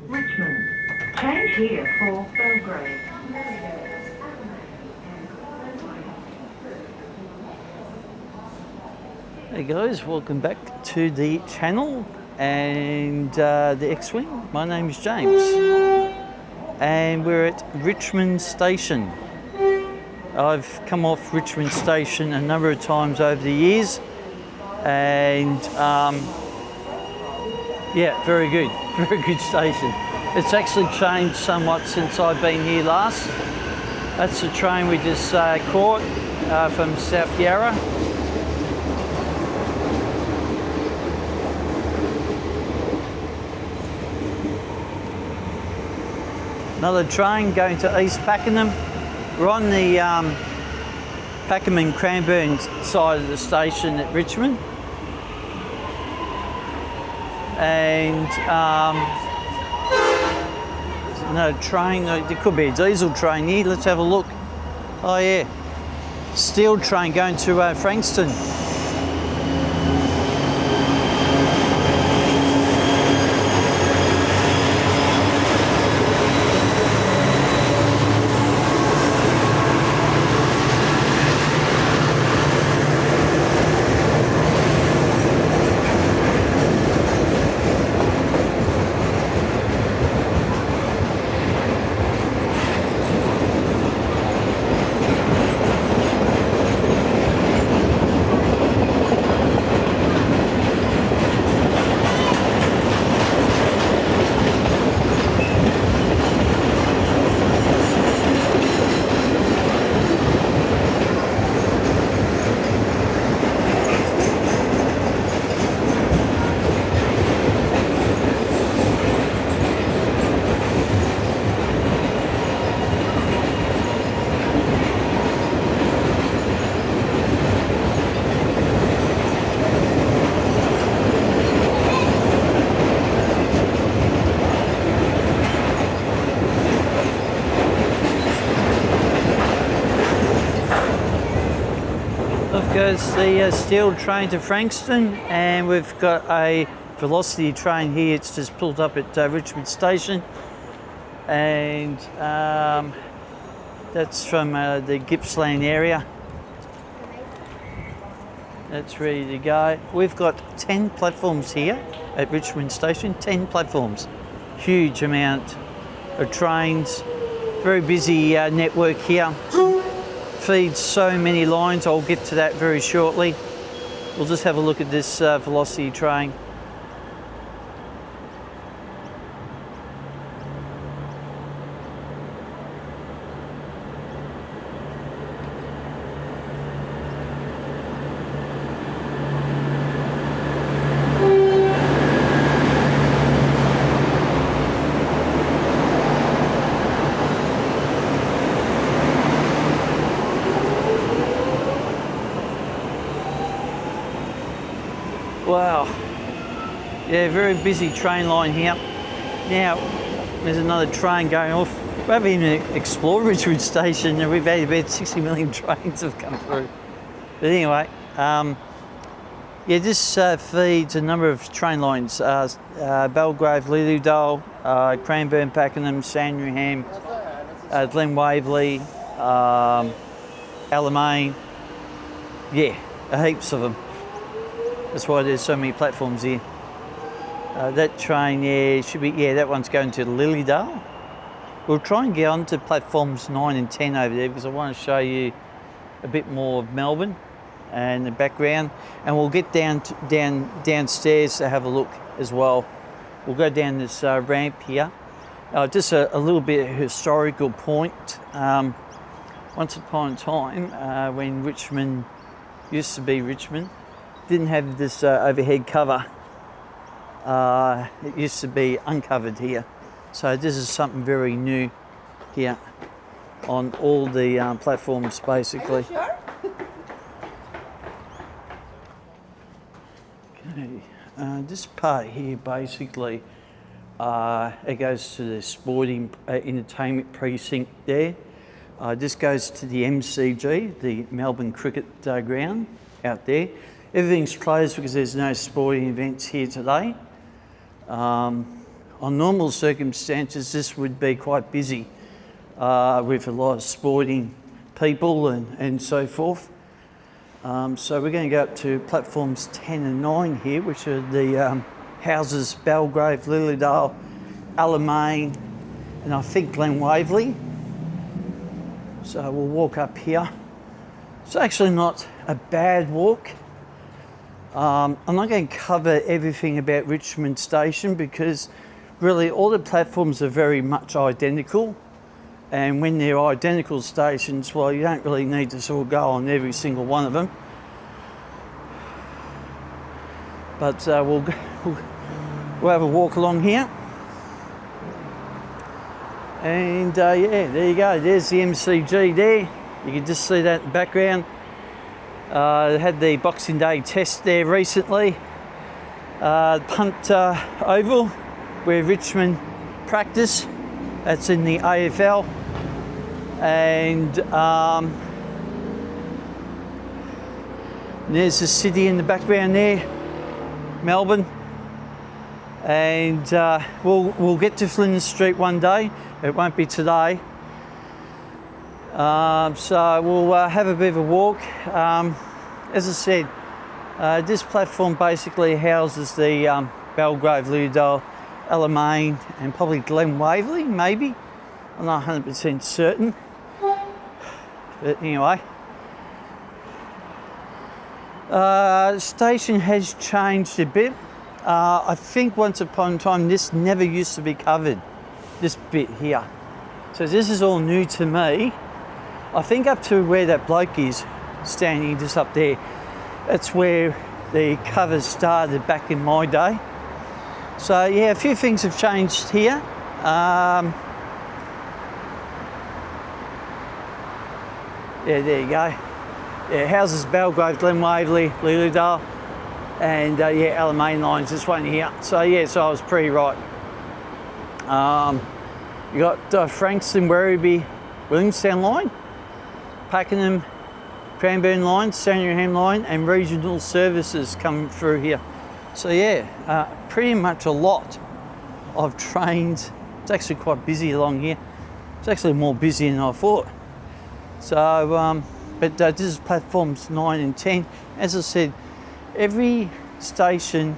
Richmond. Change here for Belgrade. Hey guys, welcome back to the channel and the X-Wing. My name is James and we're at Richmond Station. I've come off Richmond Station a number of times over the years and yeah, very good station. It's actually changed somewhat since I've been here last. That's the train we just caught from South Yarra. Another train going to East Pakenham. We're on the Pakenham and Cranbourne side of the station at Richmond. And no train, there could be a diesel train here. Let's have a look. Oh yeah, steel train going to Frankston. Goes the steel train to Frankston, and we've got a velocity train here. It's just pulled up at Richmond Station, and that's from the Gippsland area. That's ready to go. We've got 10 platforms here at Richmond Station, 10 platforms. Huge amount of trains, very busy network here. Feeds so many lines. I'll get to that very shortly. We'll just have a look at this velocity train. Wow, yeah, very busy train line here. Now, there's another train going off. We haven't even explored Richmond Station and we've had about 60 million trains have come through. But anyway, yeah, this feeds a number of train lines. Belgrave, Lilydale, Cranbourne, Pakenham, Sandringham, Glen Waverley, Alamein. Yeah, heaps of them. That's why there's so many platforms here. That train, yeah, should be, yeah, that one's going to Lilydale. We'll try and get onto platforms 9 and 10 over there because I want to show you a bit more of Melbourne and the background. And we'll get downstairs to have a look as well. We'll go down this ramp here. Just a little bit of historical point. Once upon a time, when Richmond used to be Richmond, didn't have this overhead cover. It used to be uncovered here. So this is something very new here. on all the platforms basically. Sure. Okay, this part here basically, it goes to the sporting entertainment precinct there. This goes to the MCG, the Melbourne Cricket Ground out there. Everything's closed because there's no sporting events here today. On normal circumstances, this would be quite busy with a lot of sporting people and so forth. So we're going to go up to platforms 10 and 9 here, which are the houses Belgrave, Lilydale, Alamein, and I think Glen Waverley. So we'll walk up here. It's actually not a bad walk. I'm not going to cover everything about Richmond Station because really all the platforms are very much identical. And when they're identical stations, well, you don't really need to sort of go on every single one of them. But we'll have a walk along here. And yeah, there you go. There's the MCG there. You can just see that in the background. They had the Boxing Day test there recently. Punt Oval, where Richmond practice. That's in the AFL. And there's the city in the background there, Melbourne. And we'll get to Flinders Street one day. It won't be today. So we'll have a bit of a walk. As I said, this platform basically houses the Belgrave, Lilydale, Alamein, and probably Glen Waverley, maybe. I'm not 100% certain. But anyway. The station has changed a bit. I think once upon a time this never used to be covered, this bit here. So this is all new to me. I think up to where that bloke is standing just up there, that's where the covers started back in my day. So yeah, a few things have changed here. Yeah, there you go. Yeah, houses Belgrave, Glen Waverley, Lilydale, and yeah, Alamein lines, this one here. So yeah, so I was pretty right. You got Frankston, Werribee, Williamstown line, Pakenham, Cranbourne line, Sandringham line, and regional services coming through here. So yeah, pretty much a lot of trains. It's actually quite busy along here. It's actually more busy than I thought. So, but this is platforms 9 and 10. As I said, every station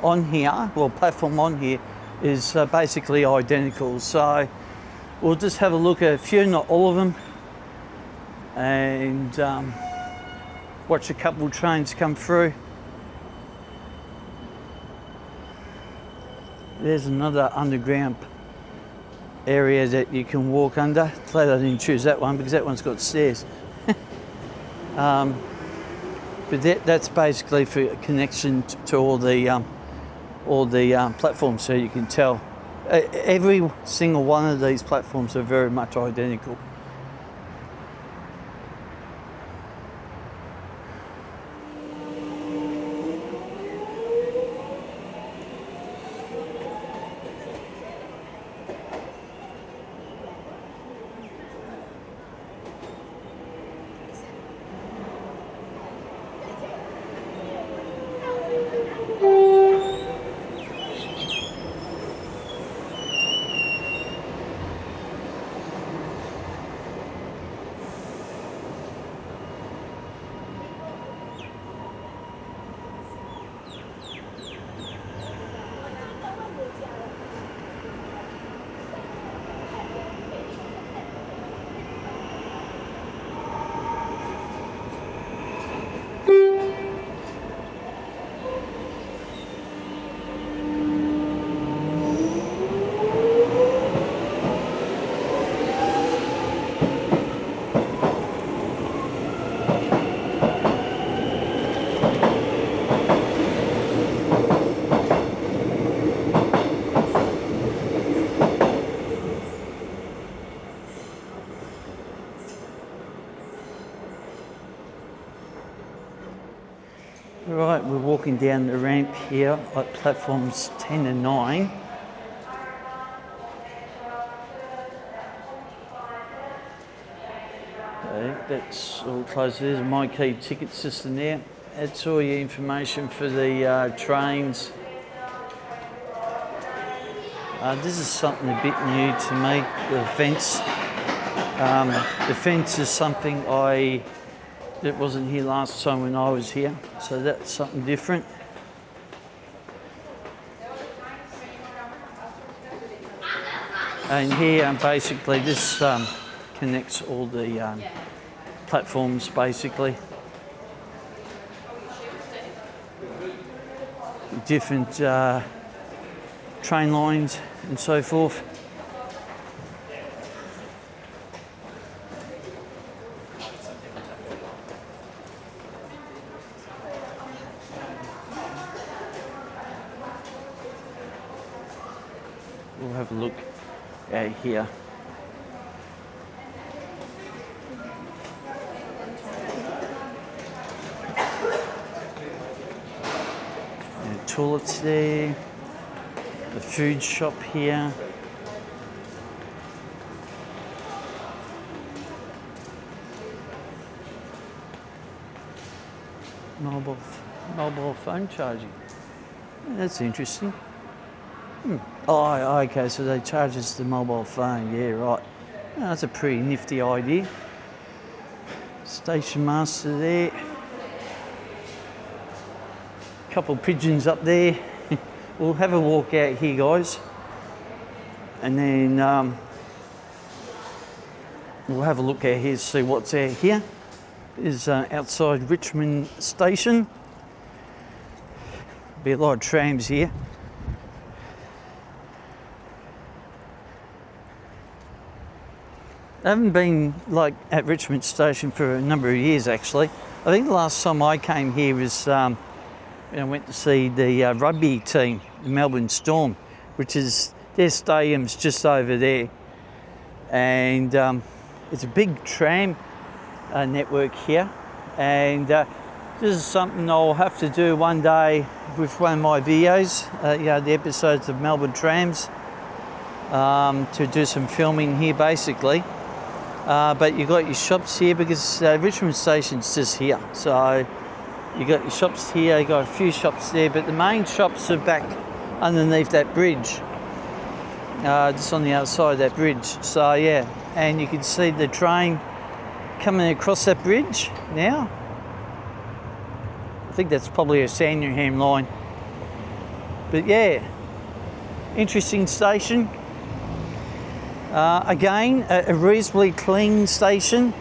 on here, well, platform on here, is basically identical. So we'll just have a look at a few, not all of them, and watch a couple of trains come through. There's another underground area that you can walk under. Glad I didn't choose that one because that one's got stairs. But that's basically for a connection to all the platforms, so you can tell. Every single one of these platforms are very much identical. Right, we're walking down the ramp here at platforms 10 and 9. Okay, that's all closed. There's a My Key ticket system there. That's all your information for the trains. This is something a bit new to me, the fence. The fence is something that wasn't here last time when I was here, so that's something different. And here, basically, this connects all the platforms, basically. Different train lines and so forth. We'll have a look at here. And toilets there. The food shop here. Mobile phone charging. That's interesting. Oh, okay, so they charge us the mobile phone. Yeah, right. Oh, that's a pretty nifty idea. Station master there. Couple pigeons up there. We'll have a walk out here, guys, and then we'll have a look out here to see what's out here. Is outside Richmond Station. Be a lot of trams here. I haven't been at Richmond Station for a number of years, actually. I think the last time I came here was when I went to see the rugby team, the Melbourne Storm, which is, their stadium's just over there. And it's a big tram network here. And this is something I'll have to do one day with one of my videos, the episodes of Melbourne Trams, to do some filming here, basically. But you've got your shops here because Richmond Station's just here. So you got your shops here, you got a few shops there, but the main shops are back underneath that bridge, just on the outside of that bridge. So yeah, and you can see the train coming across that bridge now. I think that's probably a Sandringham line. But yeah, interesting station. Again, a reasonably clean station.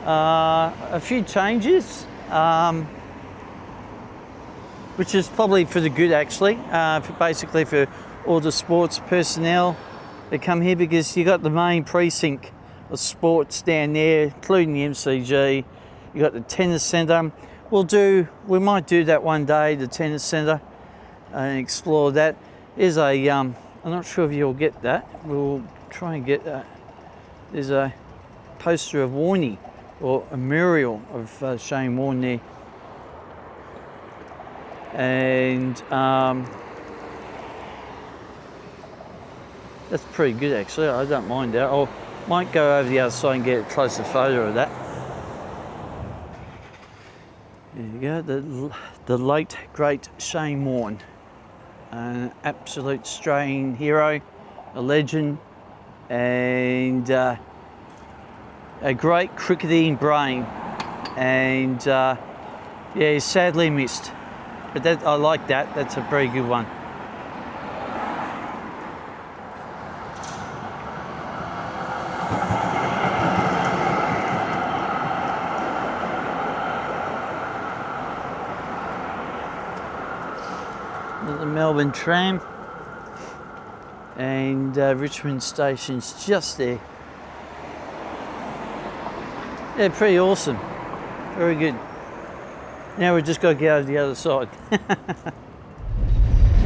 A few changes, which is probably for the good, actually. Basically for all the sports personnel that come here, because you got the main precinct of sports down there, including the MCG. You got the tennis centre. We might do that one day, the tennis centre, and explore that. There's a I'm not sure if you'll get that. We'll try and get that. There's a poster of Warney, or a mural of Shane Warne there. And that's pretty good, actually. I don't mind that. I might go over the other side and get a closer photo of that. There you go, the late, great Shane Warne. An absolute Australian hero, a legend, and a great cricketing brain. And yeah, he's sadly missed. But I like that, that's a very good one. The Melbourne tram, and Richmond Station's just there. Yeah, pretty awesome. Very good. Now we've just got to get over the other side.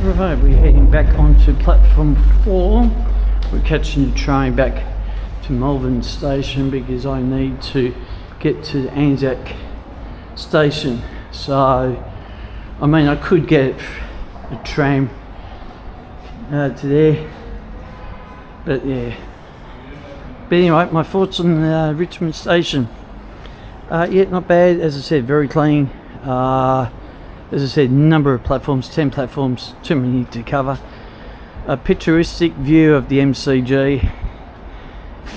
Right, we're heading back onto platform 4. We're catching the train back to Melbourne Station because I need to get to the Anzac Station So, I mean, I could get a tram to there, but yeah. But anyway, my thoughts on Richmond Station. Yeah, not bad. As I said, very clean. As I said, number of platforms, 10 platforms, too many to cover. A picturesque view of the MCG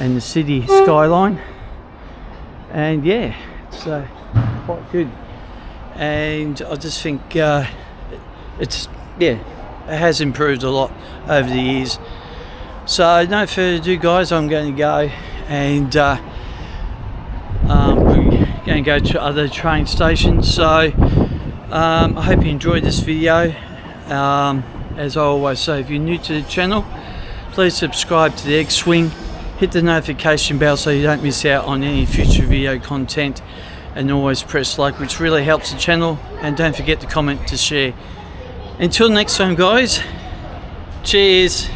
and the city skyline. And yeah, it's quite good. And I just think it has improved a lot over the years. So no further ado, guys, I'm going to go and we're going to go to other train stations. So I hope you enjoyed this video. As I always say, if you're new to the channel, please subscribe to the X-Swing, hit the notification bell so you don't miss out on any future video content, and always press like, which really helps the channel, and don't forget to comment, to share. Until next time, guys, cheers.